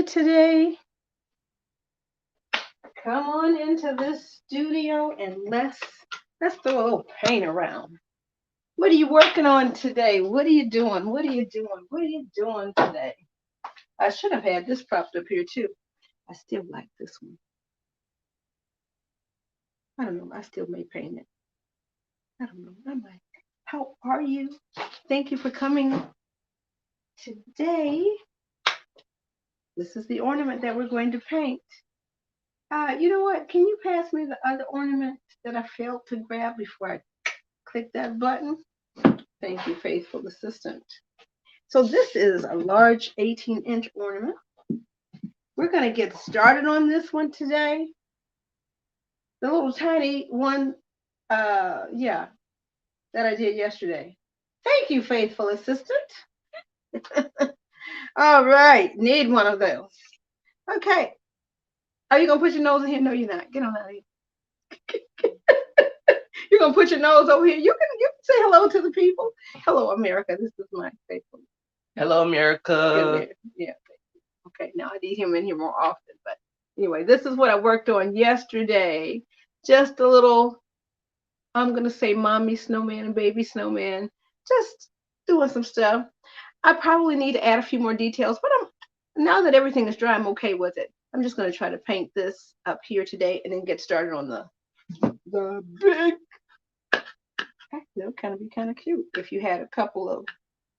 you today. Come on into this studio and let's throw a little paint around. What are you working on today? What are you doing? What are you doing? What are you doing today? I should have had this propped up here too. I still like this one. I don't know. I still may paint it. I don't know. I might. How are you? Thank you for coming today. This is the ornament that we're going to paint. You know what? Can you pass me the other ornament that I failed to grab before I click that button? Thank you, faithful assistant. So this is a large 18-inch ornament. We're going to get started on this one today. The little tiny one, yeah, that I did yesterday. Thank you, faithful assistant. All right, need one of those. Okay. Are you going to put your nose in here? No, you're not. Get on out of here. You're going to put your nose over here. You can say hello to the people. Hello, America. This is my faithful. Hello, America. Yeah. Okay, now I need him in here more often. But anyway, this is what I worked on yesterday. Just a little, I'm going to say mommy snowman and baby snowman. Just doing some stuff. I probably need to add a few more details, but now that everything is dry, I'm okay with it. I'm just going to try to paint this up here today and then get started on the big. That would kind of be kind of cute if you had a couple of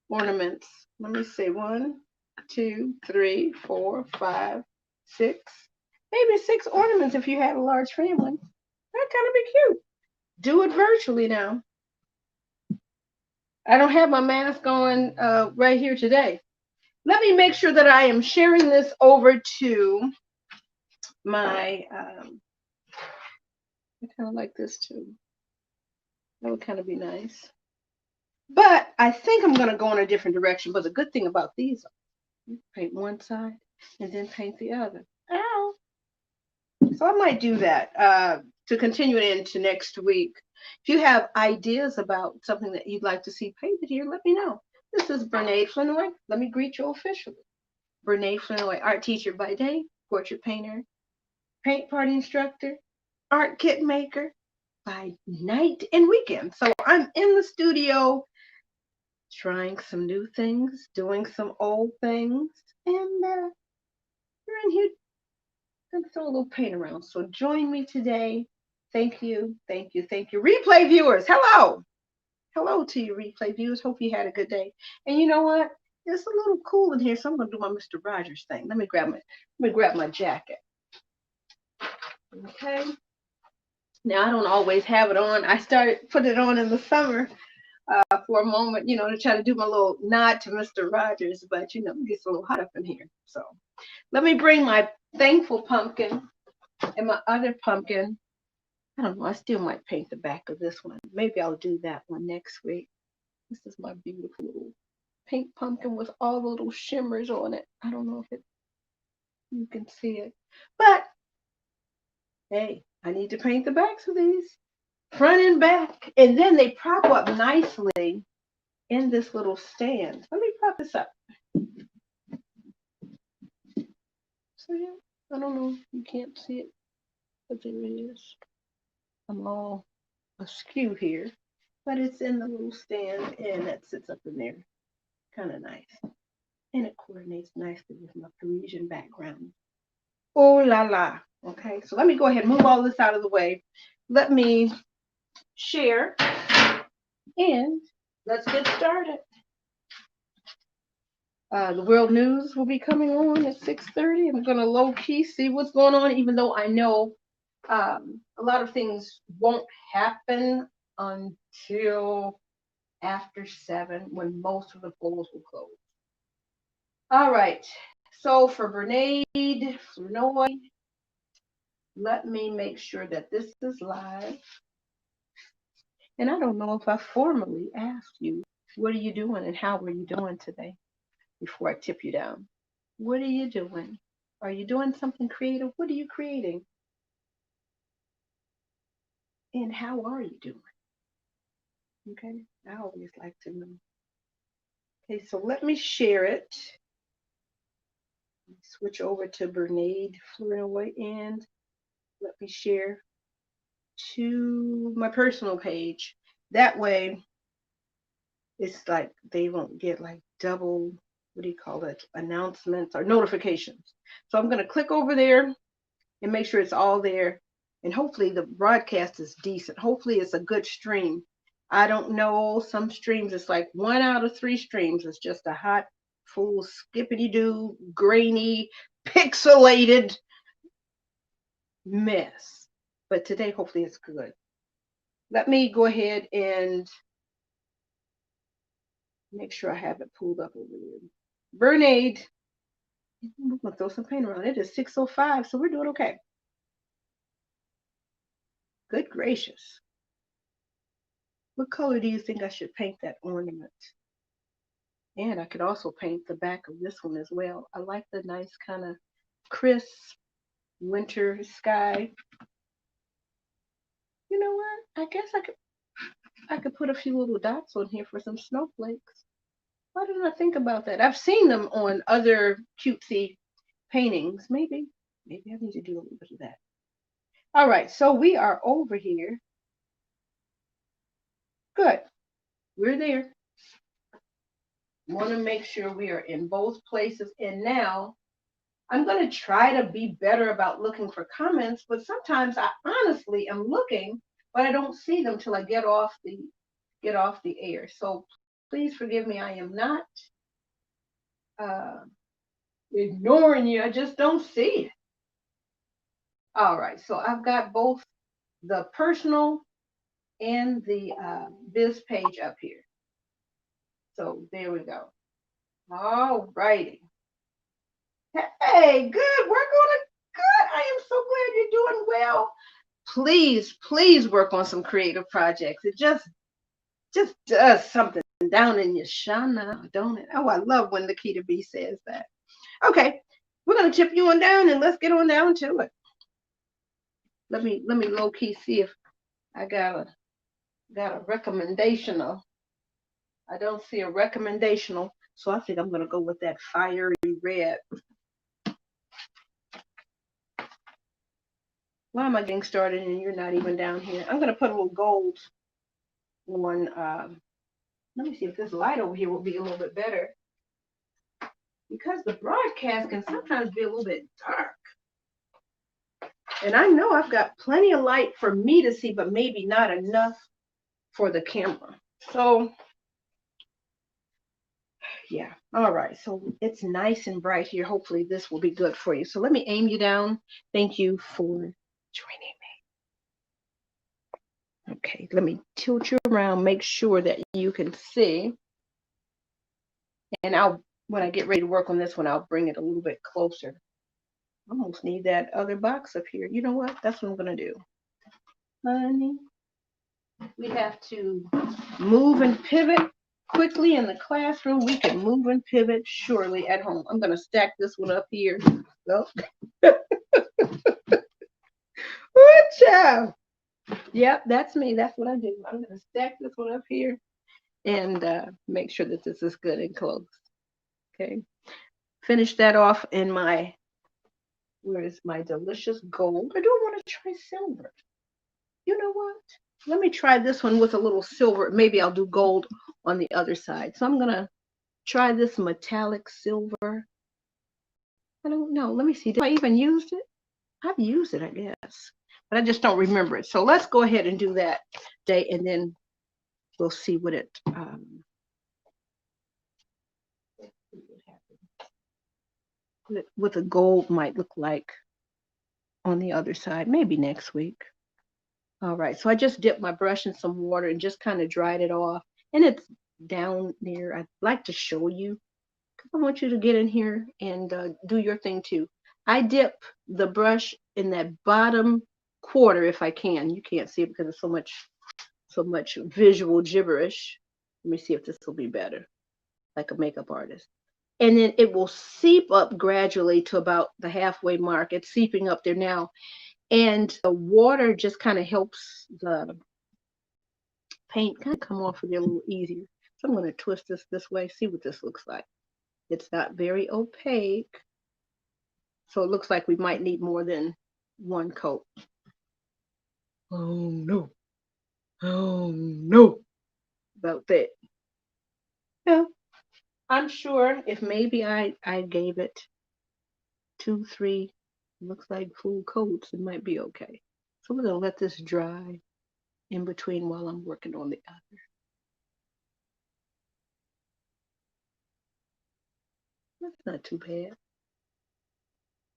ornaments. Let me see, 1, 2, 3, 4, 5, 6, maybe 6 ornaments if you had a large family. That'd kind of be cute. Do it virtually now. I don't have my mask on right here today. Let me make sure that I am sharing this over to my, I kind of like this too. That would kind of be nice. But I think I'm going to go in a different direction. But the good thing about these, you paint one side and then paint the other. Ow. So I might do that to continue it into next week. If you have ideas about something that you'd like to see painted here, let me know. This is Bernae Flinoy. Let me greet you officially. Bernae Flinoy, art teacher by day, portrait painter, paint party instructor, art kit maker by night and weekend. So I'm in the studio trying some new things, doing some old things, and we're in here and throw a little paint around. So join me today. Thank you, thank you, thank you. Replay viewers, hello. Hello to you, replay viewers. Hope you had a good day. And you know what? It's a little cool in here, so I'm gonna do my Mr. Rogers thing. Let me grab my jacket. Okay. Now I don't always have it on. I started putting it on in the summer for a moment, to try to do my little nod to Mr. Rogers, but it gets a little hot up in here. So let me bring my thankful pumpkin and my other pumpkin. I don't know. I still might paint the back of this one. Maybe I'll do that one next week. This is my beautiful little pink pumpkin with all the little shimmers on it. I don't know if you can see it, but hey, I need to paint the backs of these, front and back, and then they prop up nicely in this little stand. Let me prop this up. So yeah, I don't know. You can't see it, but there it is. I'm all askew here, but it's in the little stand and that sits up in there. Kind of nice. And it coordinates nicely with my Parisian background. Oh la la. Okay, so let me go ahead and move all this out of the way. Let me share and let's get started. The world news will be coming on at 6:30. I'm going to low key see what's going on, even though I know a lot of things won't happen until after 7 when most of the polls will close. All right. So for Bernade Flinoy, let me make sure that this is live. And I don't know if I formally asked you, what are you doing and how are you doing today before I tip you down? What are you doing? Are you doing something creative? What are you creating? And how are you doing? Okay, I always like to know. Okay, so let me share it. Switch over to Bernade Floral and let me share to my personal page. That way, it's like they won't get like double, what do you call it, announcements or notifications. So I'm going to click over there and make sure it's all there. And hopefully the broadcast is decent. Hopefully it's a good stream. I don't know. Some streams, it's like 1 out of 3 streams. It's just a hot, full, skippity-doo, grainy, pixelated mess. But today, hopefully it's good. Let me go ahead and make sure I have it pulled up over there. Bernade. We're going to throw some paint around. It is 6:05, so we're doing okay. Good gracious. What color do you think I should paint that ornament? And I could also paint the back of this one as well. I like the nice kind of crisp winter sky. You know what? I guess I could put a few little dots on here for some snowflakes. Why didn't I think about that? I've seen them on other cutesy paintings. Maybe I need to do a little bit of that. All right, so we are over here. Good. We're there. Want to make sure we are in both places. And now I'm going to try to be better about looking for comments, but sometimes I honestly am looking, but I don't see them till I get off the air. So please forgive me. I am not ignoring you. I just don't see it. All right. So I've got both the personal and the biz page up here. So there we go. All righty. Hey, good. We're going good. I am so glad you're doing well. Please work on some creative projects. It just does something down in your shana, don't it? Oh, I love when Nikita B says that. Okay, we're gonna tip you on down and let's get on down to it. Let me low key see if I got a recommendational. I don't see a recommendational, so I think I'm gonna go with that fiery red. Why am I getting started and you're not even down here? I'm gonna put a little gold on. Let me see if this light over here will be a little bit better, because the broadcast can sometimes be a little bit dark. And I know I've got plenty of light for me to see, but maybe not enough for the camera. So yeah, all right. So it's nice and bright here. Hopefully this will be good for you. So let me aim you down. Thank you for joining me. Okay, let me tilt you around, make sure that you can see. And when I get ready to work on this one, I'll bring it a little bit closer. I almost need that other box up here. You know what? That's what I'm gonna do. Honey, we have to move and pivot quickly in the classroom. We can move and pivot surely at home. I'm gonna stack this one up here. So, good job. Yep, that's me. That's what I do. I'm gonna stack this one up here and make sure that this is good and close. Okay. Finish that off in where is my delicious gold? I do want to try silver. You know what? Let me try this one with a little silver. Maybe I'll do gold on the other side. So I'm going to try this metallic silver. I don't know. Let me see. Did I even use it? I've used it, I guess. But I just don't remember it. So let's go ahead and do that today, and then we'll see what it what the gold might look like on the other side. Maybe next week. All right, so I just dipped my brush in some water and just kind of dried it off. And it's down there. I'd like to show you because I want you to get in here and do your thing too. I dip the brush in that bottom quarter if I can. You can't see it because it's so much visual gibberish. Let me see if this will be better, like a makeup artist. And then it will seep up gradually to about the halfway mark. It's seeping up there now. And the water just kind of helps the paint kind of come off of there a little easier. So I'm going to twist this way, see what this looks like. It's not very opaque. So it looks like we might need more than one coat. Oh no. Oh no. About that. Yeah. I'm sure if maybe I gave it 2, 3, looks like full coats, it might be okay. So we're gonna let this dry in between while I'm working on the other. That's not too bad.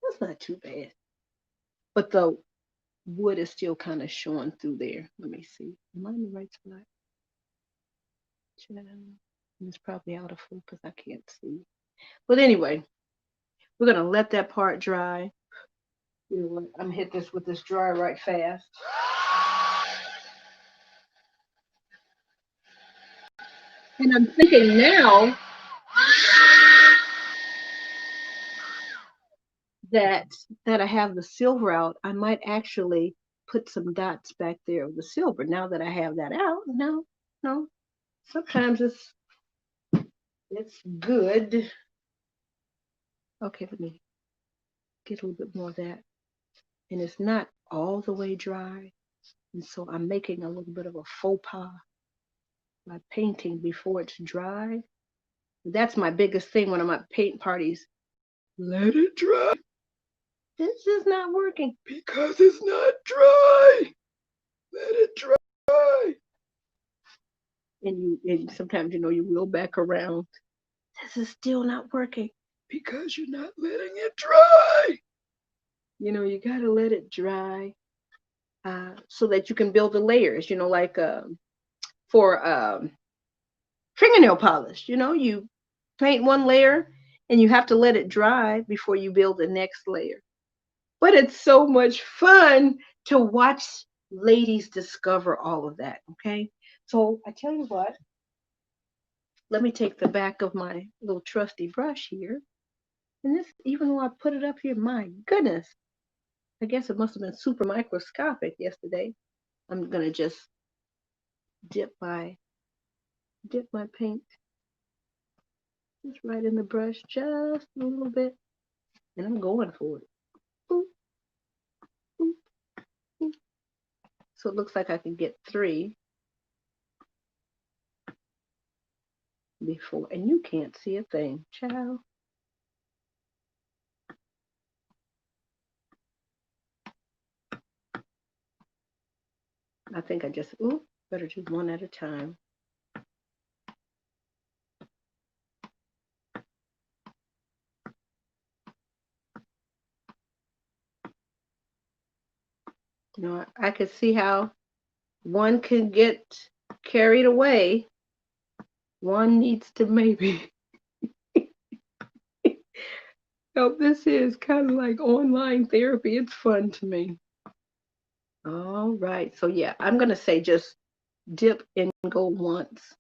That's not too bad. But the wood is still kind of showing through there. Let me see. Am I in the right spot? It's probably out of focus. I can't see. But anyway, we're gonna let that part dry. You know what? I'm gonna hit this with this dryer right fast. And I'm thinking now that I have the silver out, I might actually put some dots back there of the silver. Now that I have that out, no. Sometimes it's good. Okay, let me get a little bit more of that. And it's not all the way dry. And so I'm making a little bit of a faux pas by painting before it's dry. That's my biggest thing when I'm at paint parties. Let it dry. This is not working because it's not dry. Let it dry. And sometimes you wheel back around. This is still not working because you're not letting it dry. You gotta let it dry so that you can build the layers. Like for fingernail polish. You paint one layer and you have to let it dry before you build the next layer. But it's so much fun to watch ladies discover all of that. Okay, so I tell you what. Let me take the back of my little trusty brush here. And this, even though I put it up here, my goodness, I guess it must have been super microscopic yesterday. I'm gonna just dip my paint just right in the brush, just a little bit, and I'm going for it. Boop, boop, boop. So it looks like I can get 3 before, and you can't see a thing, child. I think I just, better do one at a time. I could see how one can get carried away. One needs to maybe. This is kind of like online therapy. It's fun to me. All right. So yeah, I'm gonna say just dip and go once.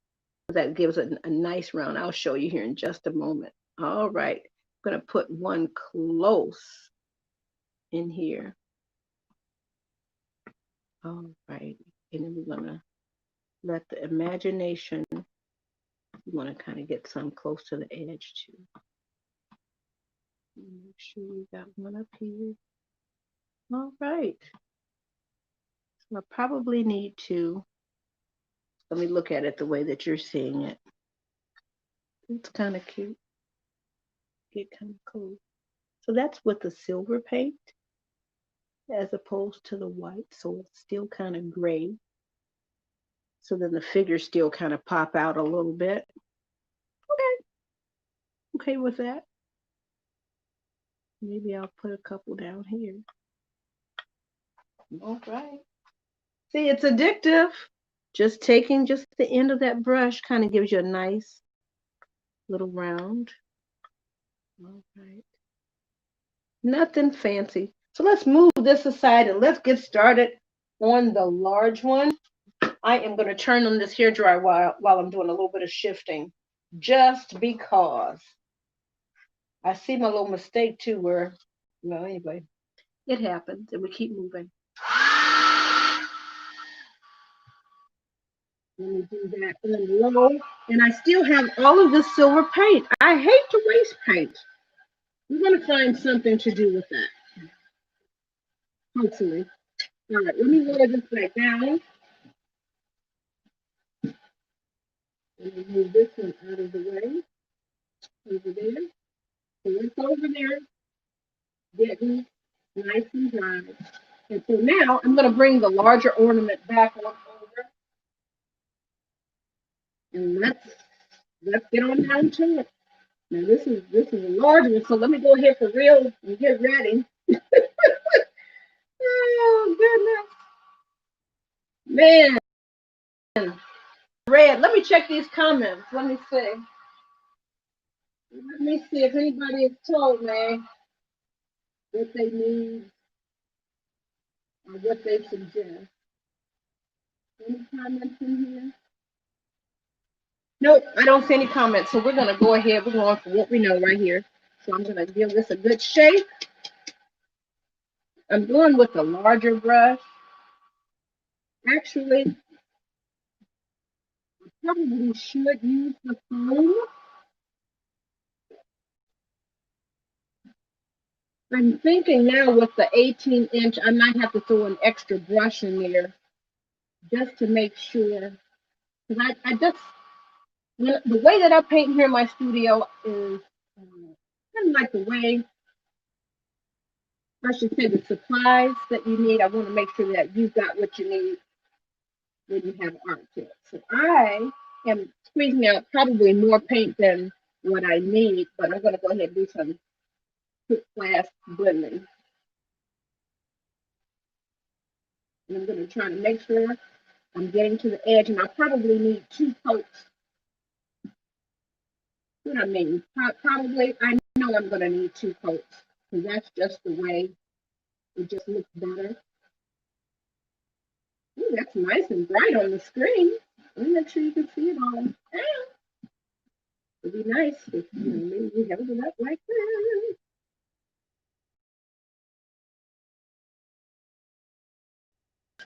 That gives it a nice round. I'll show you here in just a moment. All right. I'm gonna put one close in here. All right. And then we're gonna let the imagination, you want to kind of get some close to the edge too. Make sure we got one up here. All right. So I probably need to, let me look at it the way that you're seeing it. It's kind of cute. Get kind of cool. So that's with the silver paint as opposed to the white. So it's still kind of gray. So then the figures still kind of pop out a little bit. Okay with that. Maybe I'll put a couple down here. All right. See, it's addictive. Just taking just the end of that brush kind of gives you a nice little round. All right. Nothing fancy. So let's move this aside and let's get started on the large one. I am going to turn on this hair dryer while I'm doing a little bit of shifting, just because I see my little mistake too where, well, anyway, it happens and we keep moving. Let me do that on low. And I still have all of this silver paint. I hate to waste paint. We're going to find something to do with that, hopefully. All right, let me lower this back down and move this one out of the way over there. So it's over there getting nice and dry. And so now I'm going to bring the larger ornament back on over, and let's get on down to it. Now this is a large one, so let me go ahead for real and get ready. Oh goodness, man, red. Let me check these comments. Let me see. Let me see if anybody has told me what they need or what they suggest. Any comments in here? Nope, I don't see any comments. So we're gonna go ahead. We're going for what we know right here. So I'm gonna give this a good shake. I'm going with a larger brush. Actually, I probably should use the foam. I'm thinking now with the 18-inch, I might have to throw an extra brush in there just to make sure. Because I just, the way that I paint here in my studio is kind of like the way, I should say, the supplies that you need. I want to make sure that you've got what you need when you have art kit. So I am squeezing out probably more paint than what I need, but I'm going to go ahead and do some quick fast blending. And I'm going to try to make sure I'm getting to the edge, and I probably need 2 coats. What I mean, probably, I know I'm going to need 2 coats, because that's just the way it just looks better. Ooh, that's nice and bright on the screen. Let me make sure you can see it all. It'd be nice if maybe we held it up like that.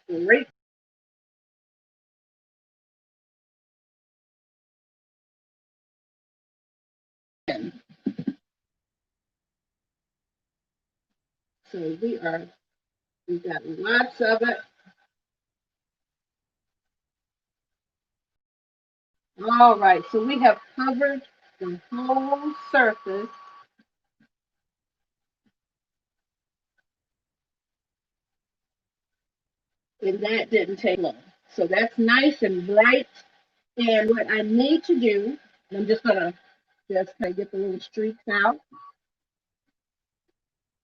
Great. So we've got lots of it. All right, so we have covered the whole surface. And that didn't take long. So that's nice and bright. And what I need to do, I'm just gonna just kind of get the little streaks out.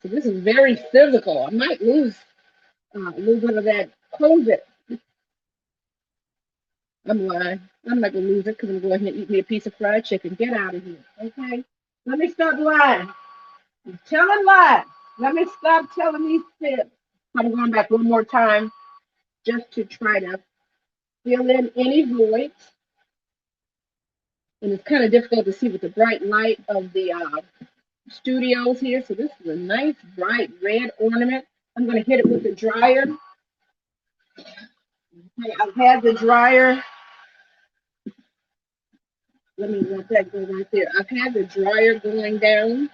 So this is very physical. I might lose a little bit of that COVID. I'm lying. I'm not gonna lose it because I'm going to eat me a piece of fried chicken. Get out of here, okay? Let me stop lying. I'm telling lies. Let me stop telling these fibs. I'm going back one more time just to try to fill in any voids. And it's kind of difficult to see with the bright light of the studios here. So this is a nice bright red ornament. I'm going to hit it with the dryer. Okay, I've had the dryer. Let me let that go right there. I've had the dryer going down.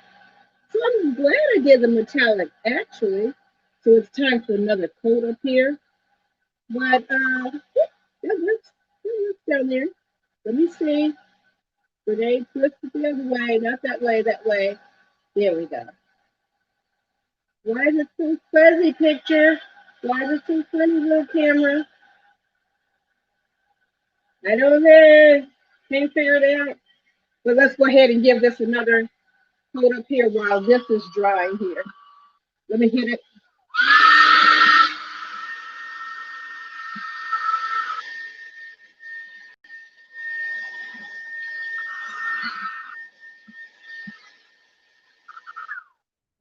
So I'm glad I did the metallic actually. So it's time for another coat up here. But that works down there. Let me see. Grenade flip it the other way, not that way, that way. There we go. Why is it so fuzzy, picture? Why is it so funny, little camera? I don't know. Can't figure it out. But let's go ahead and give this another coat up here while this is drying here. Let me hit it.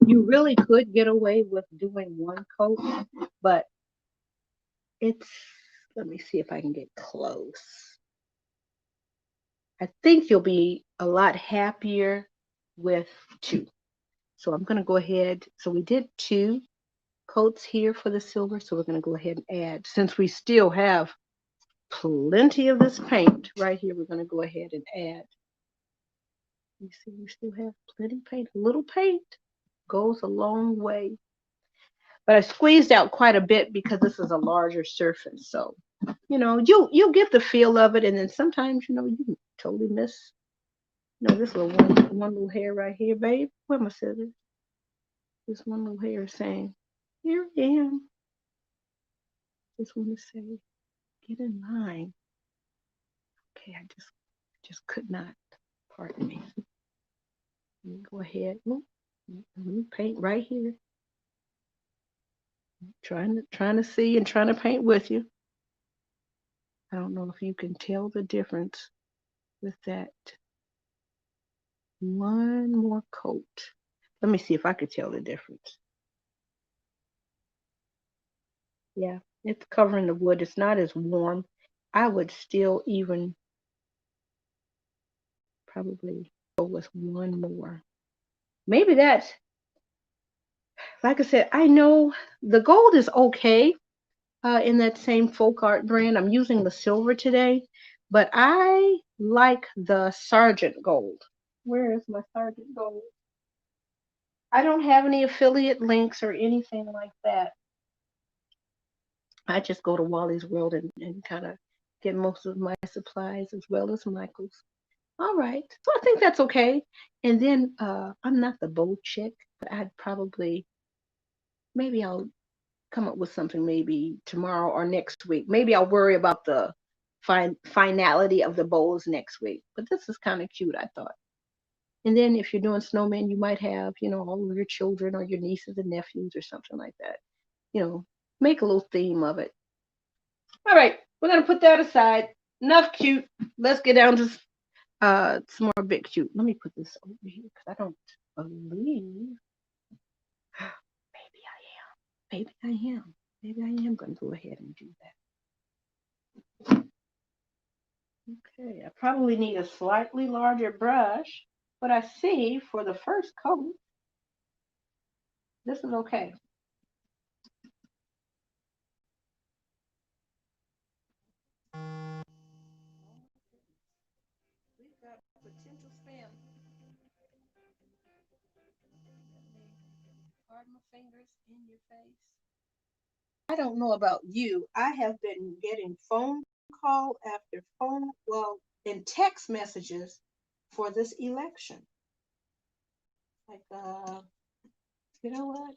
You really could get away with doing one coat, but it's, let me see if I can get close. I think you'll be a lot happier with 2. So I'm going to go ahead. So we did 2 coats here for the silver. So we're going to go ahead and add, since we still have plenty of this paint right here, we're going to go ahead and add. You see, we still have plenty of paint, a little paint. Goes a long way. But I squeezed out quite a bit because this is a larger surface. So, you get the feel of it, and then sometimes, you can totally miss, this little one little hair right here, babe. Where my scissors? This one little hair saying, "Here I am." Just want to say, get in line. Okay, I just could not. Pardon me. Let me go ahead. Let me paint right here. Trying to see and trying to paint with you. I don't know if you can tell the difference with that. One more coat. Let me see if I could tell the difference. Yeah, it's covering the wood. It's not as warm. I would still even probably go with one more. Maybe that's, like I said, I know the gold is okay in that same folk art brand. I'm using the silver today, but I like the Sargent gold. Where is my Sargent gold? I don't have any affiliate links or anything like that. I just go to Wally's World and kind of get most of my supplies as well as Michael's. All right. So I think that's okay. And then I'm not the bow chick, but I'd probably, maybe I'll come up with something maybe tomorrow or next week. Maybe I'll worry about the finality of the bows next week. But this is kind of cute, I thought. And then if you're doing snowman, you might have, all of your children or your nieces and nephews or something like that. Make a little theme of it. All right, we're gonna put that aside. Enough cute. Let's get down to some more big cute. Let me put this over here because I don't believe. Maybe I am. Maybe I am. Maybe I am gonna go ahead and do that. Okay, I probably need a slightly larger brush, but I see for the first coat, this is okay. We've got potential spam. Pardon my fingers in your face. I don't know about you. I have been getting phone call after phone, well, and text messages for this election. Like, you know what?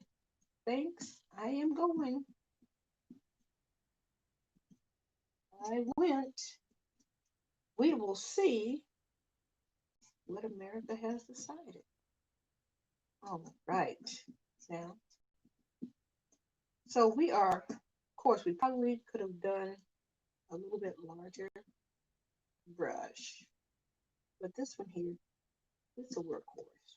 Thanks. I am going. I went. We will see what America has decided. All right. Now, so we are, of course, we probably could have done a little bit larger brush, but this one here, it's a workhorse.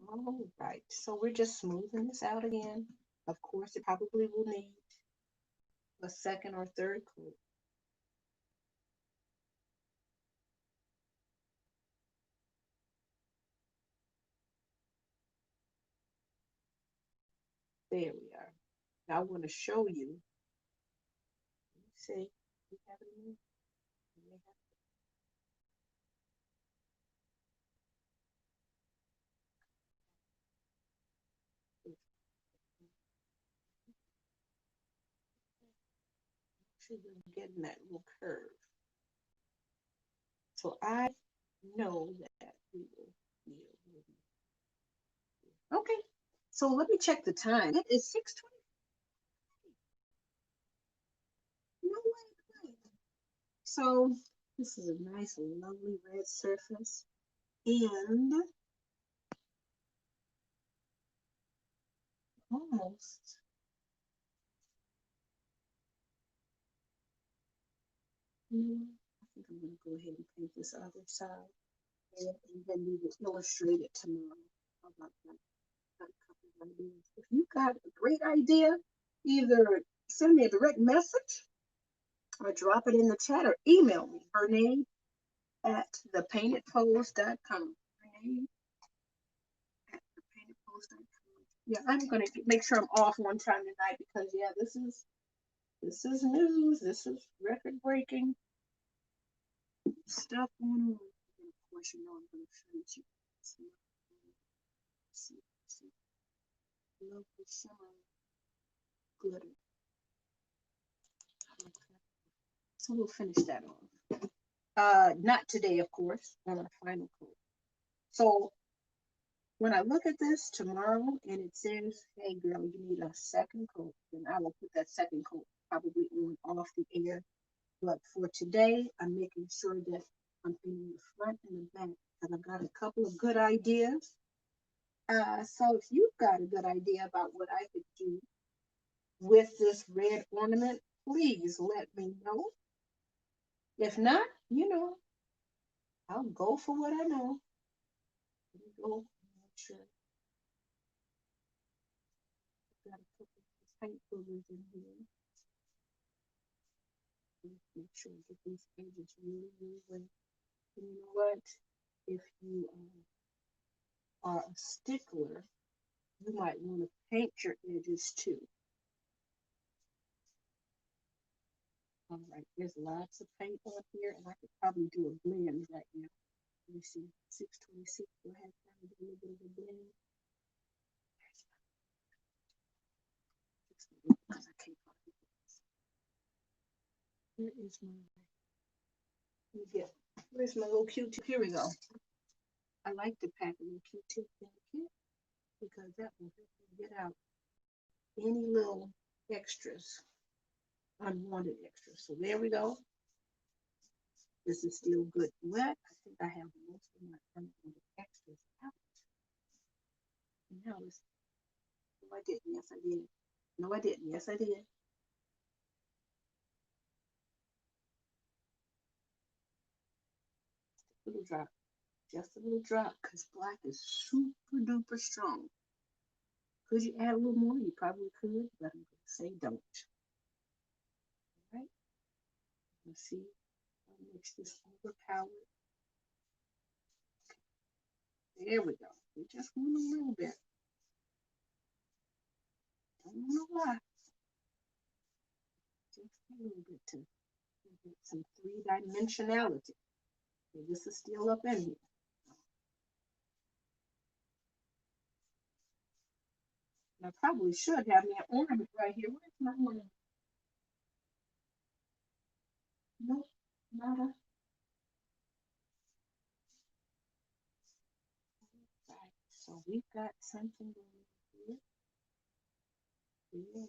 All right, so we're just smoothing this out again. Of course, it probably will need a second or third coat. There we are. Now I want to show you. Let me see. We have it in. Sure we're getting that little curve. So I know that we will need a little bit. Okay, so let me check the time. It is 6:20. No way. So this is a nice, lovely red surface. And almost, I think I'm going to go ahead and paint this other side. And then we will illustrate it tomorrow. How about that? Got a couple of ideas. If you got a great idea, either send me a direct message or drop it in the chat or email me, Renee at thepaintedpose.com. Renee at thepaintedpose.com. Yeah, I'm gonna make sure I'm off one time tonight because yeah, this is news. This is record breaking stuff going on. And of course, I'm gonna show you. lovely summer glitter. So we'll finish that off. Not today, of course, on our final coat. So when I look at this tomorrow and it says, hey girl, you need a second coat, then I will put that second coat probably on off the air. But for today, I'm making sure that I'm in the front and the back because I've got a couple of good ideas. So if you've got a good idea about what I could do with this red ornament, please let me know. If not, I'll go for what I know. Let me go make sure I've got a couple of paint colors in here. Make sure I get these edges really, really well. And you know what? If you are a stickler, you might want to paint your edges too. All right, there's lots of paint on here, and I could probably do a blend right now. Let me see, 626. Go ahead, probably do a little bit of a blend. Because I can't find it. Where is my? Let me get. Where's my little Q-tip? Here we go. I like to pack a little Q-tip in the kit because that will help me get out any little extras, unwanted extras. So there we go. This is still good wet. I think I have most of my unwanted extras out. Now let's. No, I didn't. Yes, I did. No, I didn't. Yes, I did. A little drop. Just a little drop because black is super duper strong. Could you add a little more? You probably could, but I'm going to say don't. All right. Let's see. I'll mix this overpowered. There we go. We just want a little bit. Don't know why. Just a little bit to get some three-dimensionality. Okay, this is still up in here. I probably should have me an ornament right here. Where's my ornament? Nope, not a. Right. So we've got something going here. Yeah.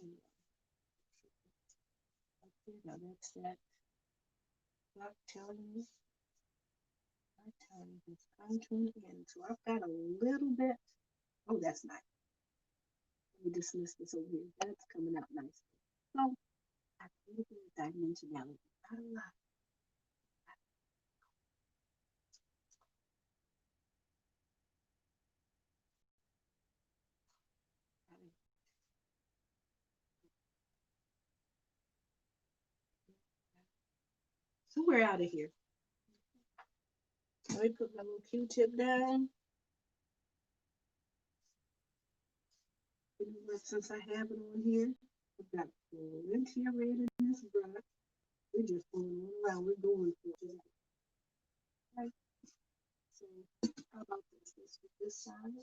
Okay, now that's that. I'm telling you, it's come to an end. So I've got a little bit. Oh, that's nice. Let me dismiss this over here. That's coming out nicely. So I have a little bit of dimensionality. Not a lot. So we're out of here. Let me put my little Q-tip down. Since I have it on here, I've got plenty of red in this brush. We're just going around. We're going for it. Right. So how about this? Let's get this side.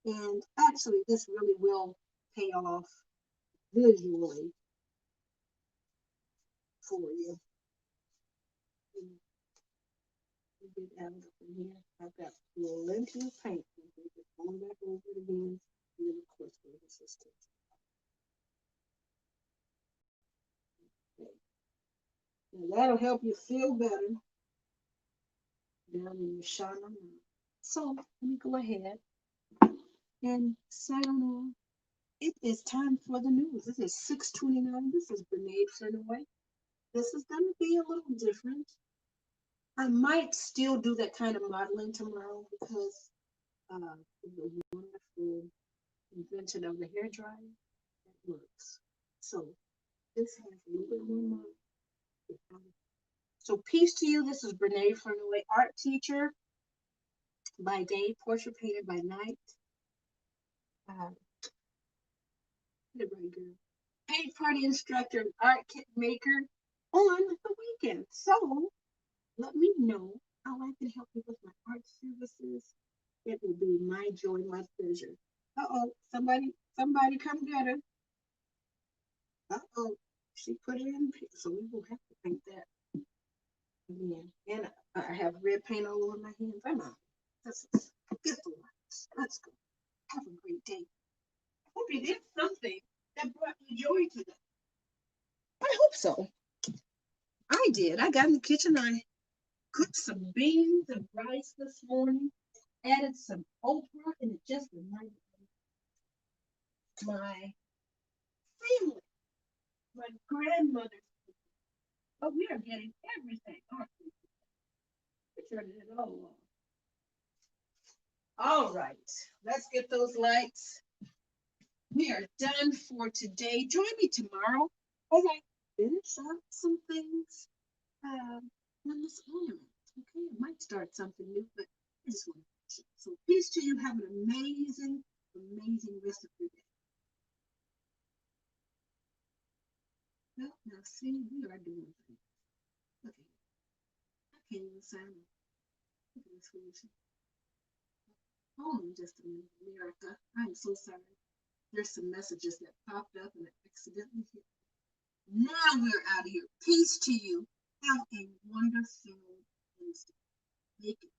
And actually, this really will pay off visually for you. Get out of here. I've got plenty of paint. Just going back over it again. And then, of course, the resistance. Okay. Now that'll help you feel better down in your shana. So let me go ahead and sign on. It is time for the news. This is 6:29. This is Brene Away. This is going to be a little different. I might still do that kind of modeling tomorrow because of the wonderful invention of the hair dryer that works. So this has a little bit more money. So peace to you. This is Brene Away, art teacher by day, portrait painter by night. Right, girl. Paint party instructor and art kit maker on the weekend. So let me know how I can help you with my art services. It will be my joy, my pleasure. Uh-oh, somebody come get her. Uh-oh, she put it in, so we will have to paint that again. And I have red paint all over my hands. I'm out. Let's get the lights. Let's go. Have a great day. Hope you did something that brought you joy today. I hope so. I did. I got in the kitchen. I cooked some beans and rice this morning. Added some okra, and it just reminded me of my family, my grandmother. But we are getting everything, aren't we? We're turning it all on. All right, let's get those lights. We are done for today. Join me tomorrow as I finish up some things on this ornament. Okay, I might start something new, but I just want to finish it. So peace to you. Have an amazing, amazing rest of your day. Well, now see, we are doing things. Okay, I can't even sign it. Look at this foolishness. Hold on just a minute, America. I'm so sorry. There's some messages that popped up and I accidentally hit. Now we're out of here. Peace to you. Have a wonderful Wednesday. Make it